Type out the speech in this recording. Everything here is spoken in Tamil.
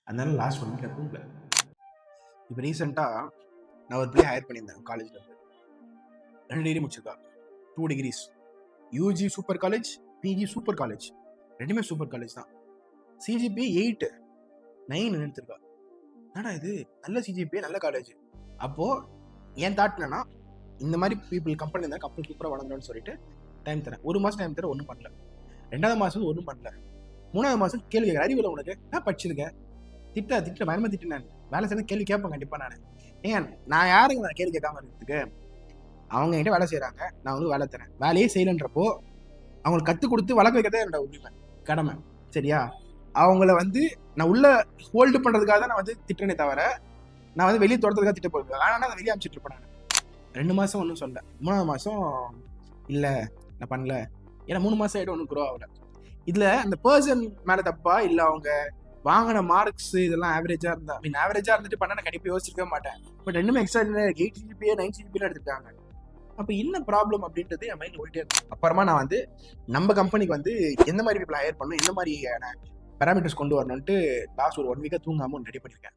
அதனால லாஸ்ட் 1 வீக்ல தூங்கல. இப்போ ரீசெண்டாக நான் ஒரு பிள்ளை ஹையர் பண்ணியிருந்தேன் காலேஜில் இருந்து. 2 டிகிரி முடிச்சிருக்கா, 2 degrees. UG super college, PG super college, ரெண்டுமே சூப்பர் காலேஜ் தான். சிஜிபி 8, 9 எடுத்திருக்கா. என்னடா இது, நல்ல சிஜிபி, நல்ல காலேஜ். அப்போ என் தாட் என்னன்னா, இந்த மாதிரி பீப்புள் கம்பெனி இருந்தால் கம்பெனி சூப்பராக வளர்ந்துடும் சொல்லிட்டு டைம் தரேன். 1 மாதம் டைம் தரேன், ஒன்றும் பண்ணல. 2வது மாதம் ஒன்றும் பண்ணல. 3வது மாதம் கேள்வி கேட்க அறிவில் உனக்கு நான் படிச்சிருக்கேன், திட்ட பயமா திட்டினேன். வேலை செய்ய கேள்வி கேட்பேன் கண்டிப்பா. நான் யாருங்க நான் கேள்வி கேட்காம இருக்கிறதுக்கு? அவங்க என்கிட்ட வேலை செய்யறாங்க, நான் வந்து வேலை தரேன். வேலையே செய்யலன்றப்போ அவங்களுக்கு கற்றுக் கொடுத்து வளர்க்க வைக்கிறதே என்னோட உரிமை, கடமை. சரியா? அவங்கள வந்து நான் உள்ள ஹோல்டு பண்றதுக்காக தான் நான் வந்து திட்டனே தவிர, நான் வந்து வெளியே துரத்துறதுக்காக திட்ட போயிருக்கேன். ஆனால் அதை வெளியே அனுப்பிச்சிட்டு இருப்பேன் நான். 2 மாசம் ஒன்றும் சொல்ல, 3வது மாசம் இல்ல நான் பண்ணல. ஏன்னா 3 மாசம் ஆகிடும், ஒன்றும் குரோ ஆகல. இதுல அந்த பர்சன் மேல தப்பா இல்ல அவங்க வாங்கின மார்க்ஸ் இதெல்லாம் ஆவரேஜா இருந்தா, ஆவரேஜா இருந்துட்டு பண்ண நான் கண்டிப்பா யோசிச்சிருக்க மாட்டேன். பட் ரெண்டுமே எக்ஸ்ட்ரா 8 ஜிபி 9 ஜிபி எடுத்துட்டாங்க. அப்ப என்ன ப்ராப்ளம் அப்படின்றது என் மைண்ட் ஓடிட்டே இருக்கு. அப்புறமா நான் வந்து நம்ம கம்பெனிக்கு வந்து எந்த மாதிரி பீப்புள் ஹையர் பண்ணணும், எந்த மாதிரியான பேராமீட்டர்ஸ் கொண்டு வரணும்ட்டு லாஸ்ட் ஒரு 1 வீக்கா தூங்காம ரெடி பண்ணிருக்கேன்.